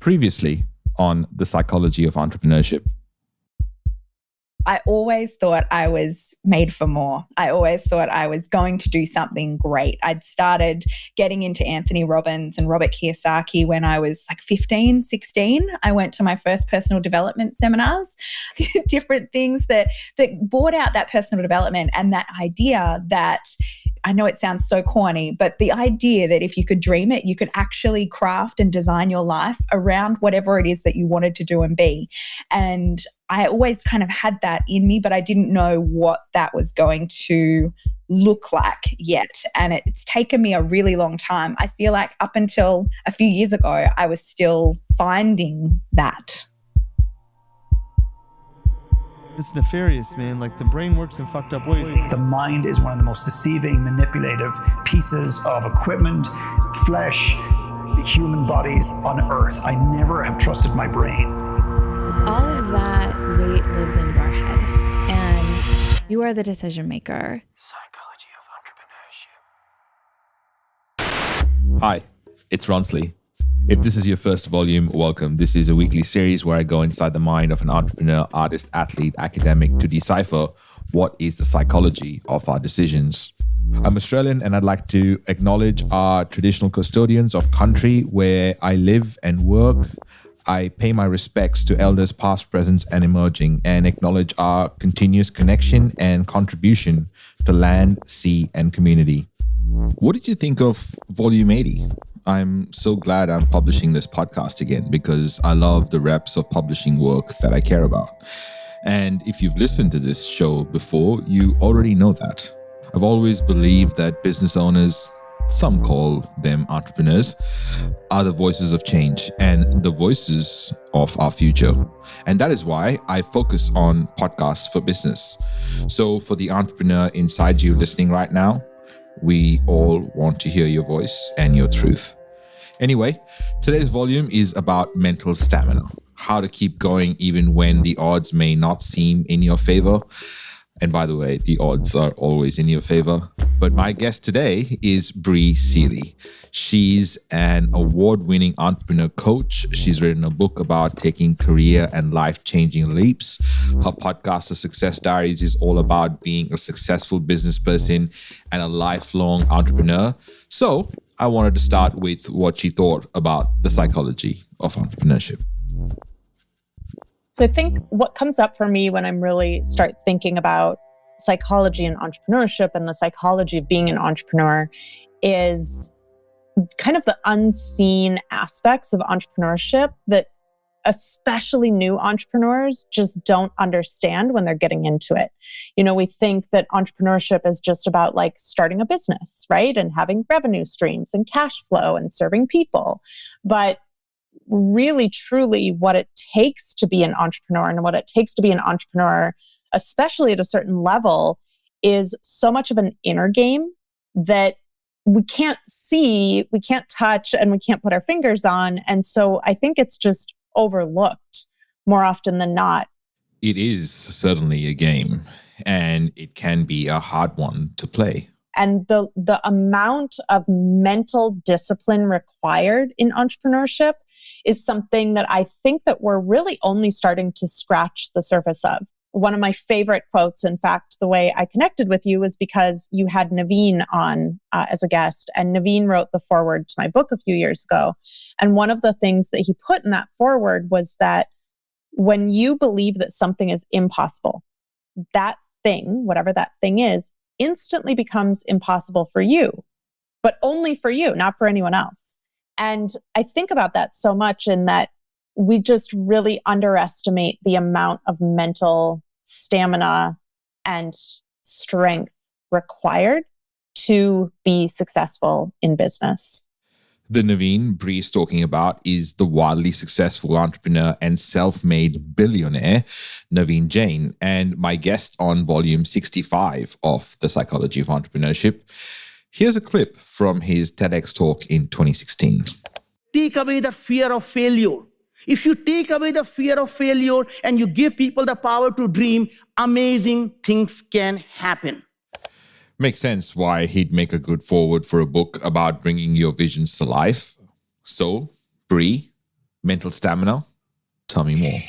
Previously on the Psychology of Entrepreneurship. I always thought I was made for more. I always thought I was going to do something great. I'd started getting into Anthony Robbins and Robert Kiyosaki when I was like 15, 16. I went to my first personal development seminars, different things that brought out that personal development and that idea that, I know it sounds so corny, but the idea that if you could dream it, you could actually craft and design your life around whatever it is that you wanted to do and be. And I always kind of had that in me, but I didn't know what that was going to look like yet. And it's taken me a really long time. I feel like up until a few years ago, I was still finding that. It's nefarious, man. Like, the brain works in fucked up ways. The mind is one of the most deceiving, manipulative pieces of equipment, flesh, human bodies on earth. I never have trusted my brain. All of that weight lives in your head, and you are the decision maker. Psychology of Entrepreneurship. Hi, it's Ronsley. If this is your first volume, welcome. This is a weekly series where I go inside the mind of an entrepreneur, artist, athlete, academic to decipher what is the psychology of our decisions. I'm Australian and I'd like to acknowledge our traditional custodians of country where I live and work. I pay my respects to elders past, present, and emerging, and acknowledge our continuous connection and contribution to land, sea, and community. What did you think of Volume 80? I'm so glad I'm publishing this podcast again because I love the reps of publishing work that I care about. And if you've listened to this show before, you already know that. I've always believed that business owners, some call them entrepreneurs, are the voices of change and the voices of our future. And that is why I focus on podcasts for business. So for the entrepreneur inside you listening right now, we all want to hear your voice and your truth. Anyway, today's volume is about mental stamina, how to keep going even when the odds may not seem in your favor. And by the way, the odds are always in your favor. But my guest today is Bri Seeley. She's an award-winning entrepreneur coach. She's written a book about taking career and life-changing leaps. Her podcast, The Success Diaries, is all about being a successful business person and a lifelong entrepreneur. So I wanted to start with what she thought about the psychology of entrepreneurship. So I think what comes up for me when I'm really start thinking about psychology and entrepreneurship and the psychology of being an entrepreneur is kind of the unseen aspects of entrepreneurship that especially new entrepreneurs just don't understand when they're getting into it. You know, we think that entrepreneurship is just about like starting a business, right? And having revenue streams and cash flow and serving people. But really, truly, what it takes to be an entrepreneur and what it takes to be an entrepreneur, especially at a certain level, is so much of an inner game that we can't see, we can't touch, and we can't put our fingers on. And so I think it's just overlooked more often than not. It is certainly a game, and it can be a hard one to play. And the amount of mental discipline required in entrepreneurship is something that I think that we're really only starting to scratch the surface of. One of my favorite quotes, in fact, the way I connected with you was because you had Naveen on as a guest, and Naveen wrote the foreword to my book a few years ago. And one of the things that he put in that foreword was that when you believe that something is impossible, that thing, whatever that thing is, instantly becomes impossible for you, but only for you, not for anyone else. And I think about that so much in that we just really underestimate the amount of mental stamina and strength required to be successful in business. The Naveen Bri is talking about is the wildly successful entrepreneur and self-made billionaire, Naveen Jain, and my guest on volume 65 of The Psychology of Entrepreneurship. Here's a clip from his TEDx talk in 2016. Take away the fear of failure. If you take away the fear of failure and you give people the power to dream, amazing things can happen. Makes sense why he'd make a good forward for a book about bringing your visions to life. So, Bri, Mental stamina? Tell me more.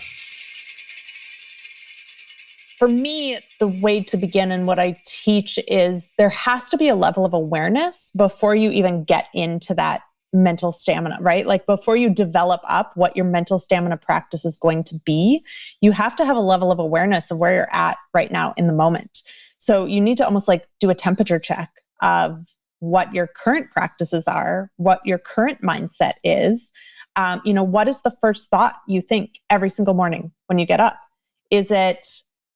For me, the way to begin and what I teach is there has to be a level of awareness before you even get into that mental stamina, right? Like before you develop up what your mental stamina practice is going to be, you have to have a level of awareness of where you're at right now in the moment. So you need to almost like do a temperature check of what your current practices are, what your current mindset is. What is the first thought you think every single morning when you get up? Is it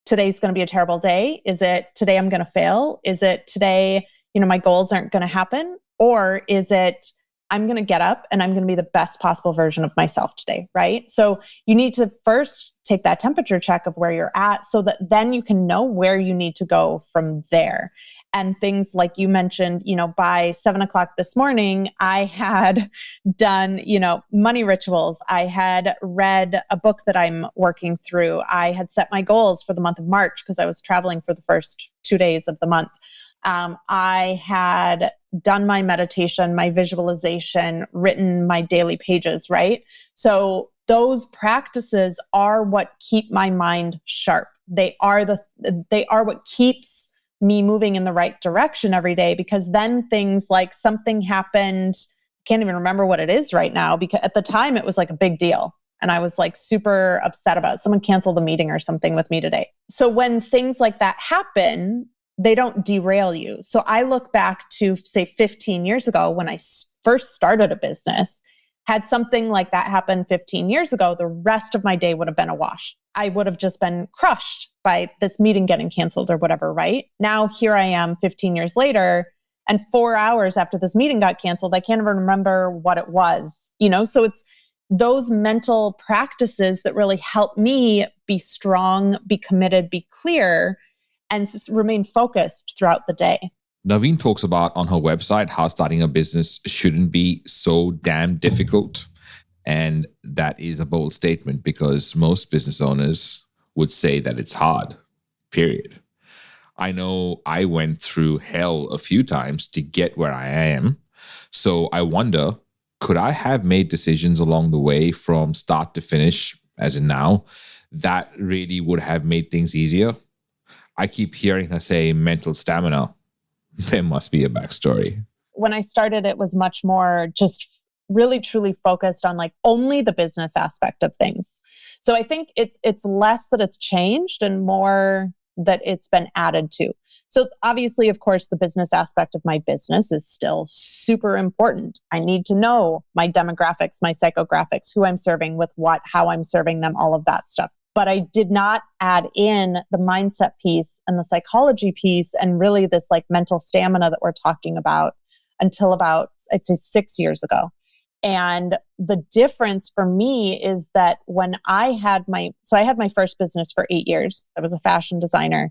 today's going to be a terrible day? Is it today I'm going to fail? Is it today, my goals aren't going to happen? Or is it I'm going to get up and I'm going to be the best possible version of myself today, right? So you need to first take that temperature check of where you're at so that then you can know where you need to go from there. And things like you mentioned, by 7:00 this morning, I had done, money rituals. I had read a book that I'm working through. I had set my goals for the month of March because I was traveling for the first 2 days of the month. I had done my meditation, my visualization, written my daily pages, right? So those practices are what keep my mind sharp. They are what keeps me moving in the right direction every day, because then things like something happened, can't even remember what it is right now, because at the time it was like a big deal. And I was like super upset about it. Someone canceled a meeting or something with me today. So when things like that happen, they don't derail you. So I look back to say 15 years ago when I first started a business. Had something like that happen 15 years ago, the rest of my day would have been a wash. I would have just been crushed by this meeting getting canceled or whatever, right? Now here I am 15 years later, and 4 hours after this meeting got canceled, I can't even remember what it was, So it's those mental practices that really help me be strong, be committed, be clear, and just remain focused throughout the day. Naveen talks about on her website how starting a business shouldn't be so damn difficult. And that is a bold statement because most business owners would say that it's hard, period. I know I went through hell a few times to get where I am. So I wonder, could I have made decisions along the way from start to finish, as in now, that really would have made things easier? I keep hearing her say mental stamina. There must be a backstory. When I started, it was much more just really truly focused on like only the business aspect of things. So I think it's less that it's changed and more that it's been added to. So obviously, of course, the business aspect of my business is still super important. I need to know my demographics, my psychographics, who I'm serving with what, how I'm serving them, all of that stuff. But I did not add in the mindset piece and the psychology piece and really this like mental stamina that we're talking about until about, I'd say 6 years ago. And the difference for me is that when I had my first business for 8 years. I was a fashion designer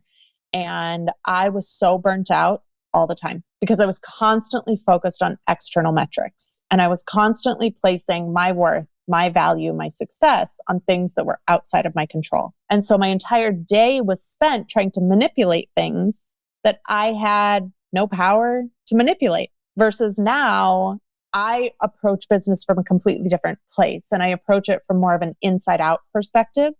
and I was so burnt out all the time because I was constantly focused on external metrics and I was constantly placing my worth, my value, my success on things that were outside of my control. And so my entire day was spent trying to manipulate things that I had no power to manipulate. Versus now, I approach business from a completely different place and I approach it from more of an inside out perspective.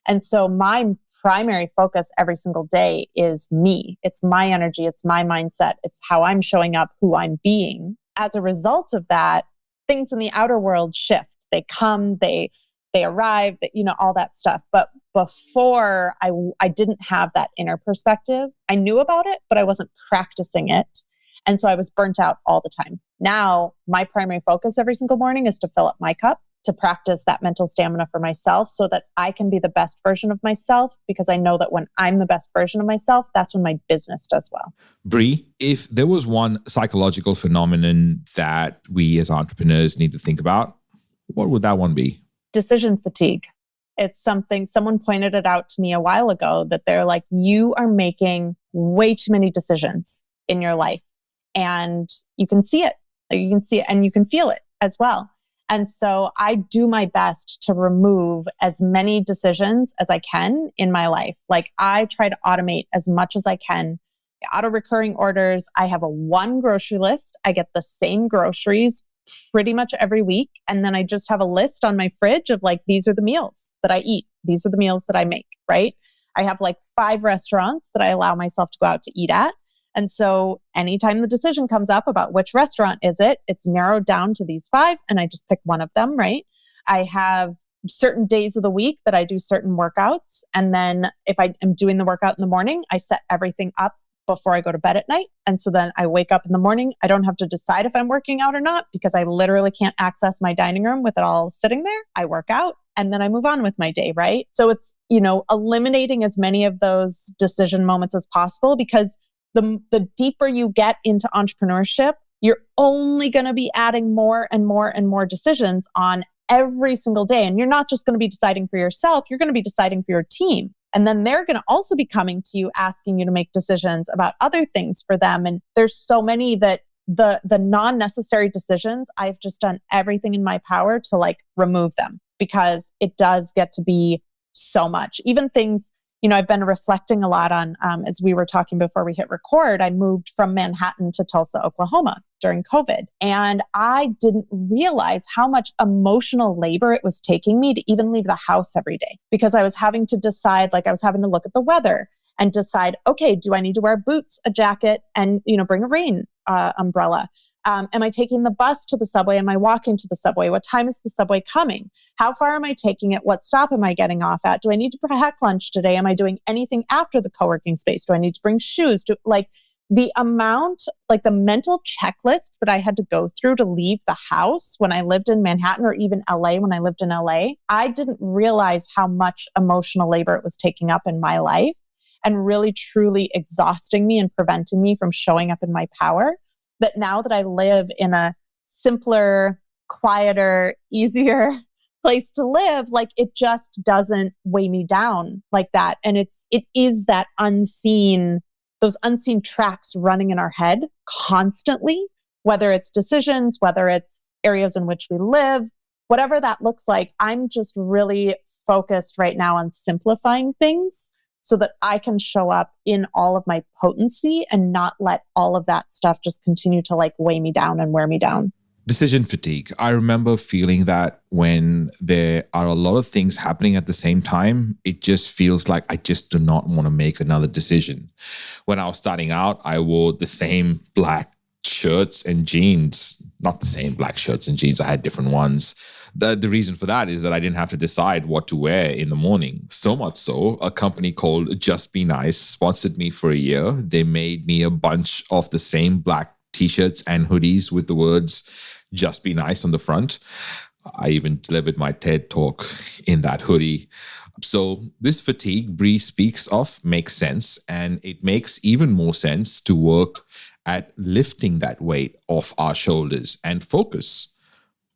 And so my primary focus every single day is me. It's my energy. It's my mindset. It's how I'm showing up, who I'm being. As a result of that, things in the outer world shift. They come, they arrive, all that stuff. But before I didn't have that inner perspective. I knew about it, but I wasn't practicing it. And so I was burnt out all the time. Now, my primary focus every single morning is to fill up my cup, to practice that mental stamina for myself so that I can be the best version of myself, because I know that when I'm the best version of myself, that's when my business does well. Bri, if there was one psychological phenomenon that we as entrepreneurs need to think about, what would that one be? Decision fatigue. It's something, someone pointed it out to me a while ago that they're like, you are making way too many decisions in your life. And you can see it. You can see it and you can feel it as well. And so I do my best to remove as many decisions as I can in my life. Like I try to automate as much as I can. Auto recurring orders. I have a one grocery list. I get the same groceries pretty much every week. And then I just have a list on my fridge of like, these are the meals that I eat. These are the meals that I make, right? I have like 5 restaurants that I allow myself to go out to eat at. And so anytime the decision comes up about which restaurant is it, it's narrowed down to these 5 and I just pick one of them, right? I have certain days of the week that I do certain workouts. And then if I am doing the workout in the morning, I set everything up before I go to bed at night. And so then I wake up in the morning. I don't have to decide if I'm working out or not because I literally can't access my dining room with it all sitting there. I work out and then I move on with my day, right? So it's, eliminating as many of those decision moments as possible, because the deeper you get into entrepreneurship, you're only going to be adding more and more and more decisions on every single day. And you're not just going to be deciding for yourself, you're going to be deciding for your team. And then they're going to also be coming to you, asking you to make decisions about other things for them. And there's so many that the non-necessary decisions, I've just done everything in my power to like remove them, because it does get to be so much. Even things, I've been reflecting a lot on, as we were talking before we hit record, I moved from Manhattan to Tulsa, Oklahoma during COVID. And I didn't realize how much emotional labor it was taking me to even leave the house every day, because I was having to decide, I was having to look at the weather and decide, okay, do I need to wear boots, a jacket, and, bring a rain umbrella? Am I taking the bus to the subway? Am I walking to the subway? What time is the subway coming? How far am I taking it? What stop am I getting off at? Do I need to pack lunch today? Am I doing anything after the co-working space? Do I need to bring shoes? The amount, the mental checklist that I had to go through to leave the house when I lived in Manhattan, or even LA when I lived in LA, I didn't realize how much emotional labor it was taking up in my life and really truly exhausting me and preventing me from showing up in my power. That now that I live in a simpler, quieter, easier place to live, it just doesn't weigh me down like that. And it is that those unseen tracks running in our head constantly, whether it's decisions, whether it's areas in which we live, whatever that looks like. I'm just really focused right now on simplifying things so that I can show up in all of my potency and not let all of that stuff just continue to weigh me down and wear me down. Decision fatigue. I remember feeling that when there are a lot of things happening at the same time, it just feels like I just do not want to make another decision. When I was starting out, I wore the same black shirts and jeans, not the same black shirts and jeans. I had different ones. The reason for that is that I didn't have to decide what to wear in the morning. So much so, a company called Just Be Nice sponsored me for a year. They made me a bunch of the same black t-shirts and hoodies with the words Just Be Nice on the front. I even delivered my TED talk in that hoodie. So this fatigue Bri speaks of makes sense, and it makes even more sense to work at lifting that weight off our shoulders and focus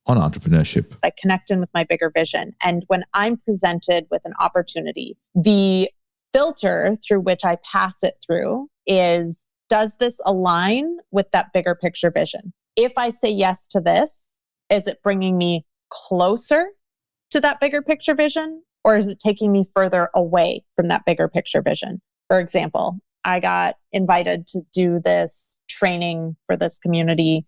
on entrepreneurship. I connect in with my bigger vision. And when I'm presented with an opportunity, the filter through which I pass it through is, does this align with that bigger picture vision? If I say yes to this, is it bringing me closer to that bigger picture vision? Or is it taking me further away from that bigger picture vision? For example, I got invited to do this training for this community,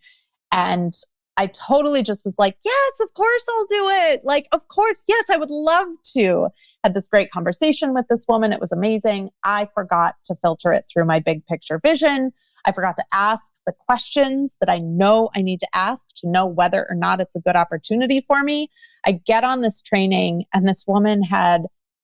and I totally just was like, yes, of course I'll do it. Of course, yes, I would love to. Had this great conversation with this woman. It was amazing. I forgot to filter it through my big picture vision. I forgot to ask the questions that I know I need to ask to know whether or not it's a good opportunity for me. I get on this training, and this woman had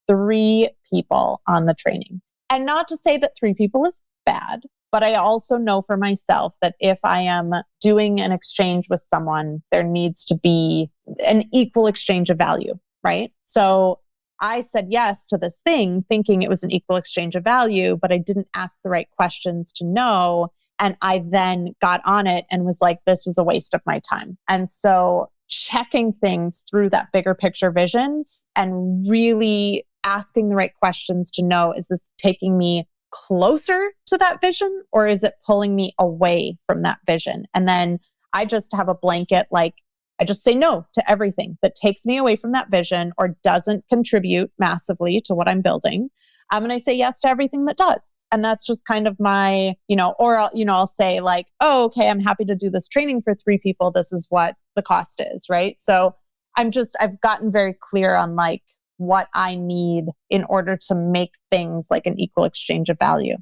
3 people on the training. And not to say that 3 people is bad, but I also know for myself that if I am doing an exchange with someone, there needs to be an equal exchange of value, right? So I said yes to this thing thinking it was an equal exchange of value, but I didn't ask the right questions to know. And I then got on it and was like, this was a waste of my time. And so checking things through that bigger picture visions and really asking the right questions to know, is this taking me closer to that vision, or is it pulling me away from that vision? And then I just have a blanket, I just say no to everything that takes me away from that vision or doesn't contribute massively to what I'm building. And I say yes to everything that does. And that's just kind of my, I'll say like, oh, okay, I'm happy to do this training for 3 people. This is what the cost is, right? So I've gotten very clear on like what I need in order to make things like an equal exchange of value.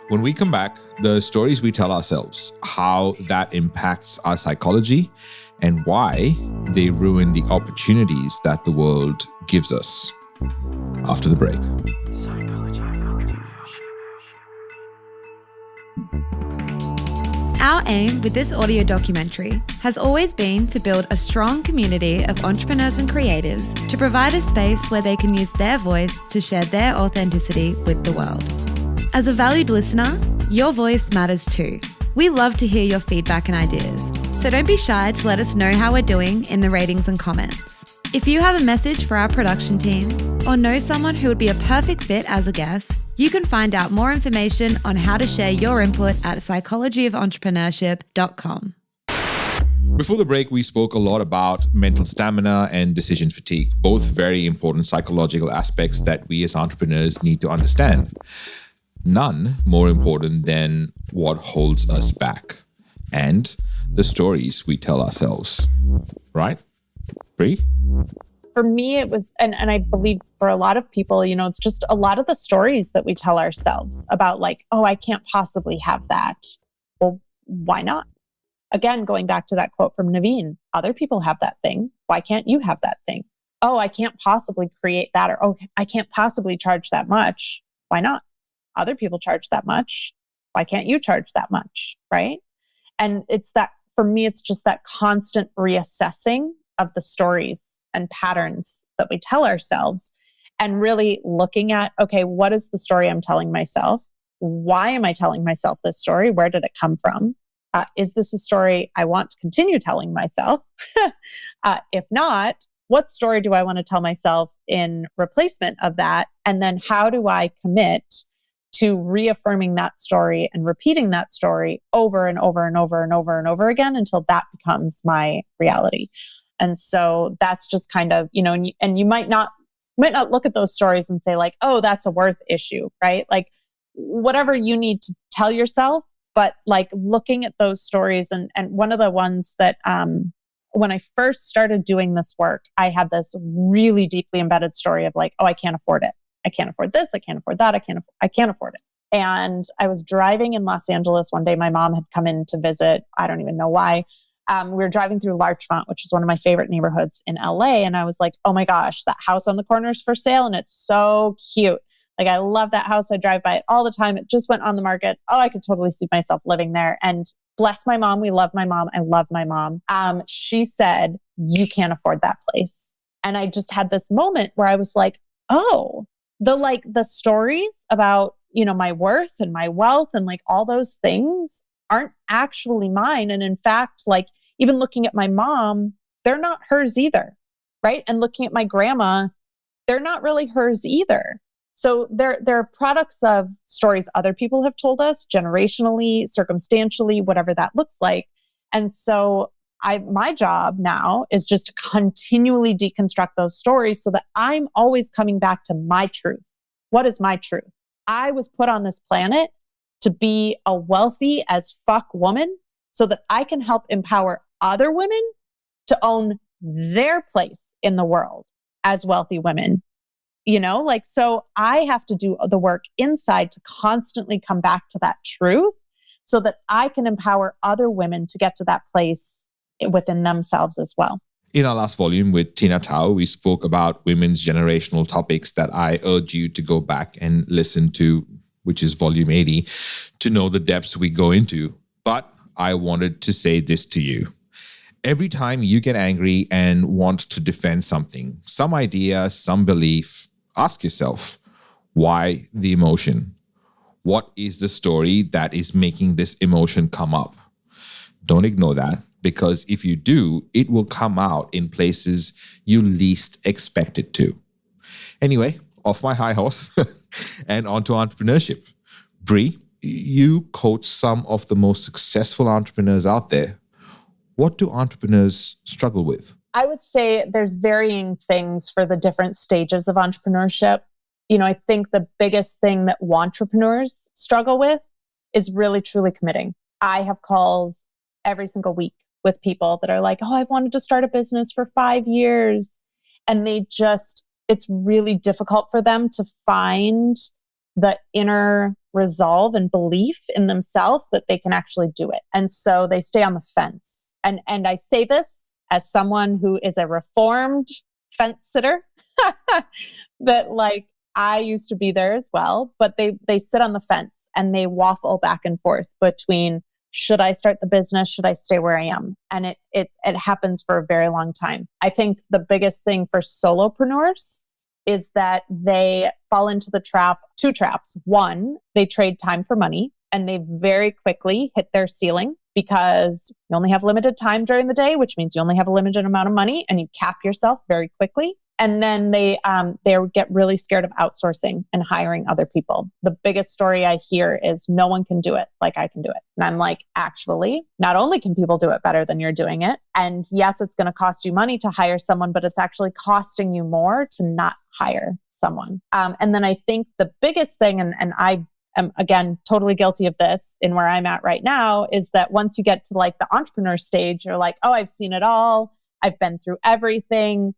When we come back, the stories we tell ourselves, how that impacts our psychology, and why they ruin the opportunities that the world gives us. After the break. Psychology of Entrepreneurship. Our aim with this audio documentary has always been to build a strong community of entrepreneurs and creatives to provide a space where they can use their voice to share their authenticity with the world. As a valued listener, your voice matters too. We love to hear your feedback and ideas, so don't be shy to let us know how we're doing in the ratings and comments. If you have a message for our production team or know someone who would be a perfect fit as a guest, you can find out more information on how to share your input at psychologyofontrepreneurship.com. Before the break, we spoke a lot about mental stamina and decision fatigue, both very important psychological aspects that we as entrepreneurs need to understand. None more important than what holds us back and the stories we tell ourselves. Right? Bri? For me, it was, and I believe for a lot of people, it's just a lot of the stories that we tell ourselves about like, oh, I can't possibly have that. Well, why not? Again, going back to that quote from Naveen, other people have that thing. Why can't you have that thing? Oh, I can't possibly create that, or oh, I can't possibly charge that much. Why not? Other people charge that much. Why can't you charge that much? Right? And it's that, for me, it's just that constant reassessing of the stories and patterns that we tell ourselves and really looking at, okay, what is the story I'm telling myself? Why am I telling myself this story? Where did it come from? Is this a story I want to continue telling myself? If not, what story do I want to tell myself in replacement of that? And then how do I commit to reaffirming that story and repeating that story over and over and over and over and over again until that becomes my reality? And so that's just kind of, and you might not look at those stories and say like, oh, that's a worth issue, right? Like whatever you need to tell yourself, but like looking at those stories and one of the ones that, when I first started doing this work, I had this really deeply embedded story of like, oh, I can't afford it. I can't afford this. I can't afford that. I can't afford it. And I was driving in Los Angeles one day. My mom had come in to visit. I don't even know why. We were driving through Larchmont, which is one of my favorite neighborhoods in LA. And I was like, oh my gosh, that house on the corner is for sale. And it's so cute. Like, I love that house. I drive by it all the time. It just went on the market. Oh, I could totally see myself living there. And bless my mom. We love my mom. I love my mom. She said, you can't afford that place. And I just had this moment where I was like, oh, the stories about, my worth and my wealth and like all those things aren't actually mine. And in fact, like even looking at my mom, they're not hers either. Right. And looking at my grandma, they're not really hers either. So they're products of stories other people have told us generationally, circumstantially, whatever that looks like. And so my job now is just to continually deconstruct those stories so that I'm always coming back to my truth. What is my truth? I was put on this planet to be a wealthy as fuck woman so that I can help empower other women to own their place in the world as wealthy women. So I have to do the work inside to constantly come back to that truth so that I can empower other women to get to that place within themselves as well. In our last volume with Tina Tao, we spoke about women's generational topics that I urge you to go back and listen to, which is volume 80, to know the depths we go into. But I wanted to say this to you. Every time you get angry and want to defend something, some idea, some belief, ask yourself, why the emotion? What is the story that is making this emotion come up? Don't ignore that, because if you do, it will come out in places you least expect it to. Anyway, off my high horse and on to entrepreneurship. Bri, you coach some of the most successful entrepreneurs out there. What do entrepreneurs struggle with? I would say there's varying things for the different stages of entrepreneurship. I think the biggest thing that entrepreneurs struggle with is really truly committing. I have calls every single week with people that are like, oh, I've wanted to start a business for 5 years. And it's really difficult for them to find the inner resolve and belief in themselves that they can actually do it. And so they stay on the fence. And I say this as someone who is a reformed fence sitter, that I used to be there as well, but they sit on the fence and they waffle back and forth between, should I start the business? Should I stay where I am? And it happens for a very long time. I think the biggest thing for solopreneurs is that they fall into two traps. One, they trade time for money and they very quickly hit their ceiling because you only have limited time during the day, which means you only have a limited amount of money and you cap yourself very quickly. And then they get really scared of outsourcing and hiring other people. The biggest story I hear is no one can do it like I can do it. And I'm like, actually, not only can people do it better than you're doing it, and yes, it's going to cost you money to hire someone, but it's actually costing you more to not hire someone. And then I think the biggest thing, and I am, again, totally guilty of this in where I'm at right now, is that once you get to the entrepreneur stage, you're like, oh, I've seen it all. I've been through everything.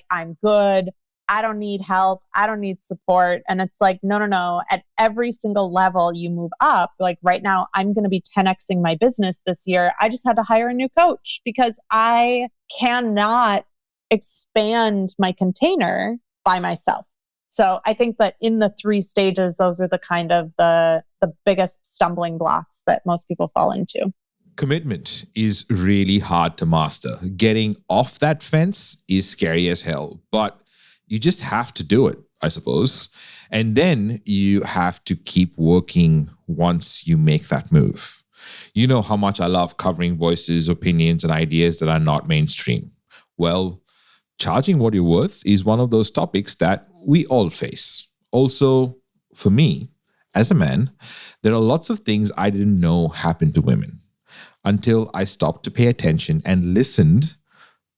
I'm good. I don't need help. I don't need support. And it's no. At every single level you move up, right now, I'm going to be 10xing my business this year. I just had to hire a new coach because I cannot expand my container by myself. So I think that in the 3 stages, those are the kind of the biggest stumbling blocks that most people fall into. Commitment is really hard to master. Getting off that fence is scary as hell, but you just have to do it, I suppose. And then you have to keep working once you make that move. You know how much I love covering voices, opinions, and ideas that are not mainstream. Well, charging what you're worth is one of those topics that we all face. Also, for me, as a man, there are lots of things I didn't know happened to women until I stopped to pay attention and listened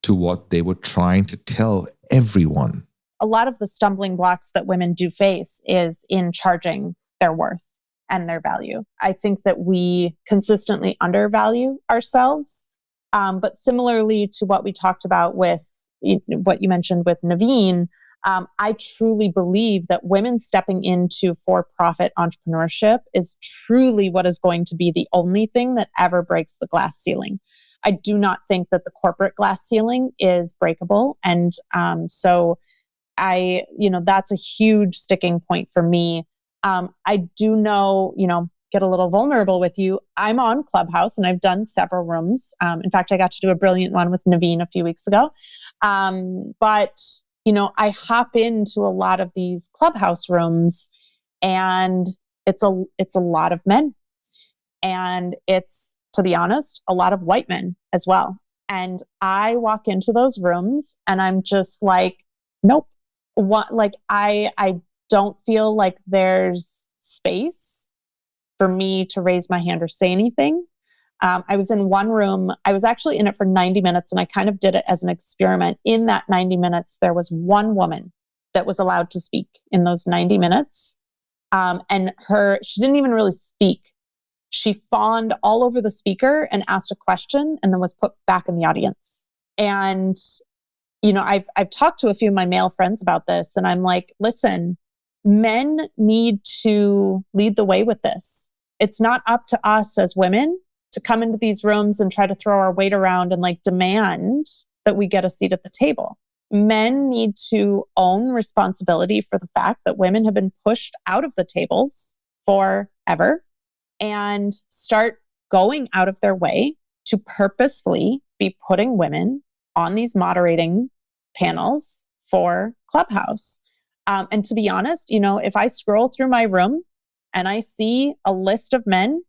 to what they were trying to tell everyone. A lot of the stumbling blocks that women do face is in charging their worth and their value. I think that we consistently undervalue ourselves. But similarly to what we talked about with what you mentioned with Naveen, I truly believe that women stepping into for-profit entrepreneurship is truly what is going to be the only thing that ever breaks the glass ceiling. I do not think that the corporate glass ceiling is breakable. And so that's a huge sticking point for me. I do know, get a little vulnerable with you. I'm on Clubhouse and I've done several rooms. In fact, I got to do a brilliant one with Naveen a few weeks ago. But I hop into a lot of these Clubhouse rooms and it's a lot of men. And it's, to be honest, a lot of white men as well. And I walk into those rooms and I'm just like, nope. I don't feel like there's space for me to raise my hand or say anything. I was in one room. I was actually in it for 90 minutes and I kind of did it as an experiment. In that 90 minutes, there was one woman that was allowed to speak in those 90 minutes. And she didn't even really speak. She fawned all over the speaker and asked a question and then was put back in the audience. And, I've talked to a few of my male friends about this and I'm like, listen, men need to lead the way with this. It's not up to us as women to come into these rooms and try to throw our weight around and demand that we get a seat at the table. Men need to own responsibility for the fact that women have been pushed out of the tables forever and start going out of their way to purposefully be putting women on these moderating panels for Clubhouse. And to be honest, if I scroll through my room and I see a list of men,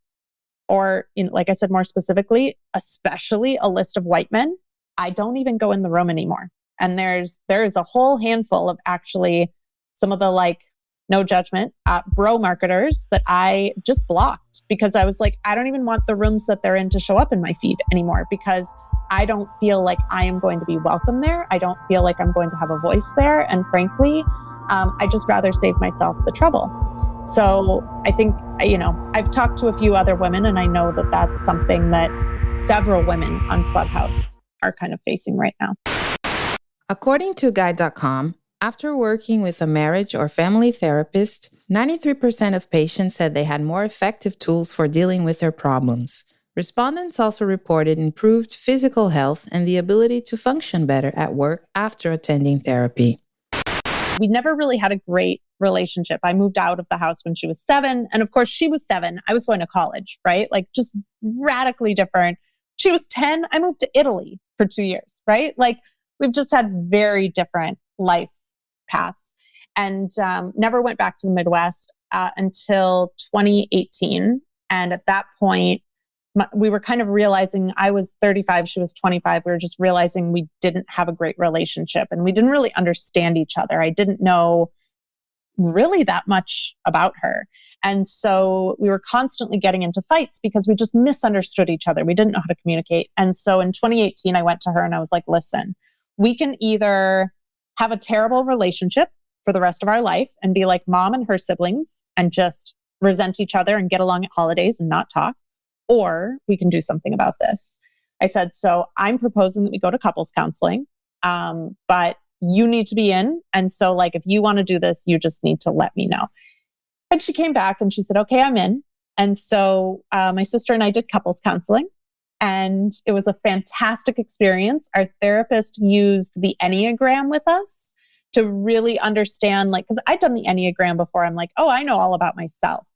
or like I said, more specifically, especially a list of white men, I don't even go in the room anymore. And there is a whole handful of actually some of the no judgment, bro marketers that I just blocked because I was like, I don't even want the rooms that they're in to show up in my feed anymore because I don't feel like I am going to be welcome there. I don't feel like I'm going to have a voice there. And frankly, I just rather save myself the trouble. So I think, I've talked to a few other women and I know that that's something that several women on Clubhouse are kind of facing right now. According to Guide.com, after working with a marriage or family therapist, 93% of patients said they had more effective tools for dealing with their problems. Respondents also reported improved physical health and the ability to function better at work after attending therapy. We never really had a great relationship. I moved out of the house when she was 7. And of course, she was 7. I was going to college, right? Like just radically different. She was 10. I moved to Italy for 2 years, right? Like we've just had very different life paths and never went back to the Midwest until 2018. And at that point, we were kind of realizing I was 35, she was 25. We were just realizing we didn't have a great relationship and we didn't really understand each other. I didn't know really that much about her. And so we were constantly getting into fights because we just misunderstood each other. We didn't know how to communicate. And so in 2018, I went to her and I was like, listen, we can either have a terrible relationship for the rest of our life and be like mom and her siblings and just resent each other and get along at holidays and not talk, or we can do something about this. I said, so I'm proposing that we go to couples counseling, but you need to be in. And so like, if you want to do this, you just need to let me know. And she came back and she said, okay, I'm in. And so my sister and I did couples counseling. And it was a fantastic experience. Our therapist used the Enneagram with us to really understand, like, because I'd done the Enneagram before. I'm like, oh, I know all about myself.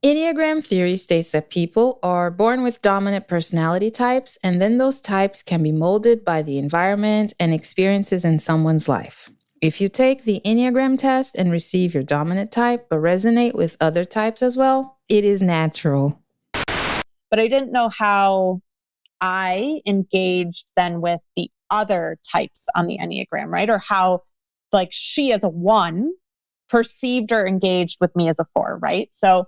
Enneagram theory states that people are born with dominant personality types, and then those types can be molded by the environment and experiences in someone's life. If you take the Enneagram test and receive your dominant type, but resonate with other types as well, it is natural. But I didn't know how I engaged then with the other types on the Enneagram, right? Or how like she as a 1 perceived or engaged with me as a 4, right? So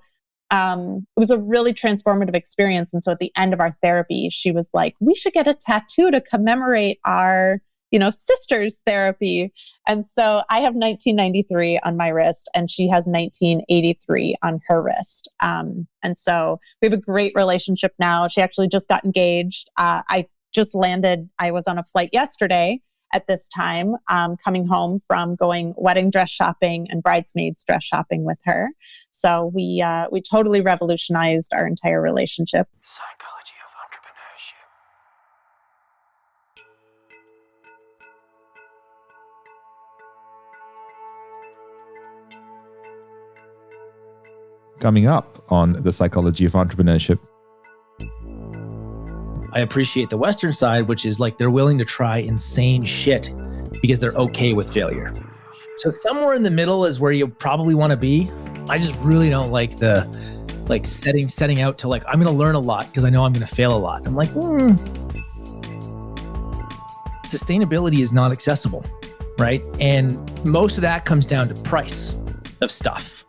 it was a really transformative experience. And so at the end of our therapy, she was like, we should get a tattoo to commemorate our, sisters therapy. And so I have 1993 on my wrist and she has 1983 on her wrist. And so we have a great relationship now. She actually just got engaged. I just landed. I was on a flight yesterday at this time, coming home from going wedding dress shopping and bridesmaids dress shopping with her. So we totally revolutionized our entire relationship. Psychology of Entrepreneurship. Coming up on the Psychology of Entrepreneurship. I appreciate the Western side, which is like they're willing to try insane shit because they're okay with failure. So somewhere in the middle is where you probably want to be. I just really don't like the setting out to like, I'm going to learn a lot because I know I'm going to fail a lot. I'm like, sustainability is not accessible, right? And most of that comes down to price of stuff.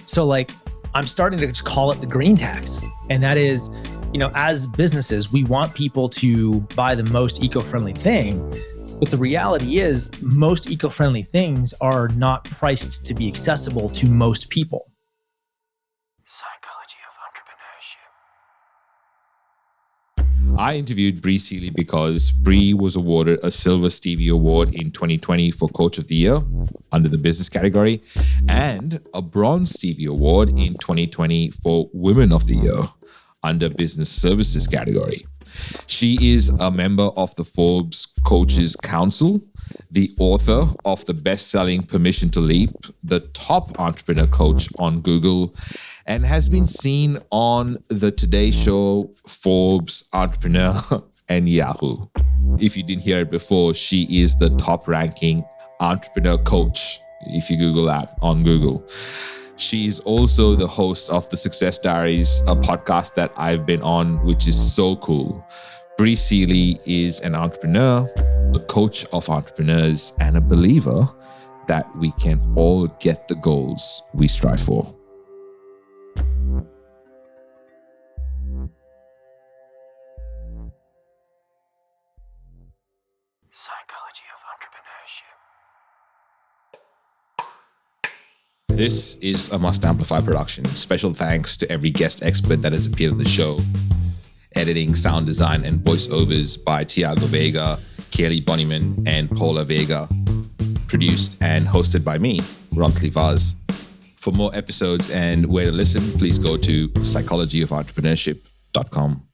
So like, I'm starting to just call it the green tax. And that is, as businesses, we want people to buy the most eco-friendly thing. But the reality is most eco-friendly things are not priced to be accessible to most people. Psychology of Entrepreneurship. I interviewed Bri Seeley because Bri was awarded a Silver Stevie Award in 2020 for Coach of the Year under the business category and a Bronze Stevie Award in 2020 for Women of the Year under business services category. She is a member of the Forbes Coaches Council, the author of the best-selling Permission to Leap, the top entrepreneur coach on Google, and has been seen on the Today Show, Forbes, Entrepreneur, and Yahoo. If you didn't hear it before, she is the top-ranking entrepreneur coach, if you Google that on Google. She's also the host of the Success Diaries, a podcast that I've been on, which is so cool. Bri Seeley is an entrepreneur, a coach of entrepreneurs, and a believer that we can all get the goals we strive for. Psychology of Entrepreneurship. This is a Must Amplify production. Special thanks to every guest expert that has appeared on the show. Editing, sound design, and voiceovers by Tiago Vega, Kelly Bonnyman, and Paula Vega. Produced and hosted by me, Bronze Stevie Award. For more episodes and where to listen, please go to psychologyofentrepreneurship.com.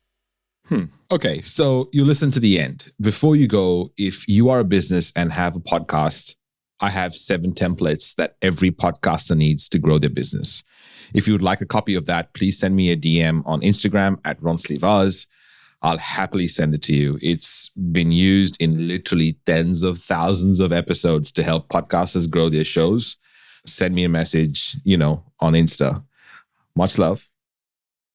Okay, so you listen to the end. Before you go, if you are a business and have a podcast, I have 7 templates that every podcaster needs to grow their business. If you would like a copy of that, please send me a DM on Instagram at Bronze Stevie Award. I'll happily send it to you. It's been used in literally tens of thousands of episodes to help podcasters grow their shows. Send me a message, on Insta. Much love.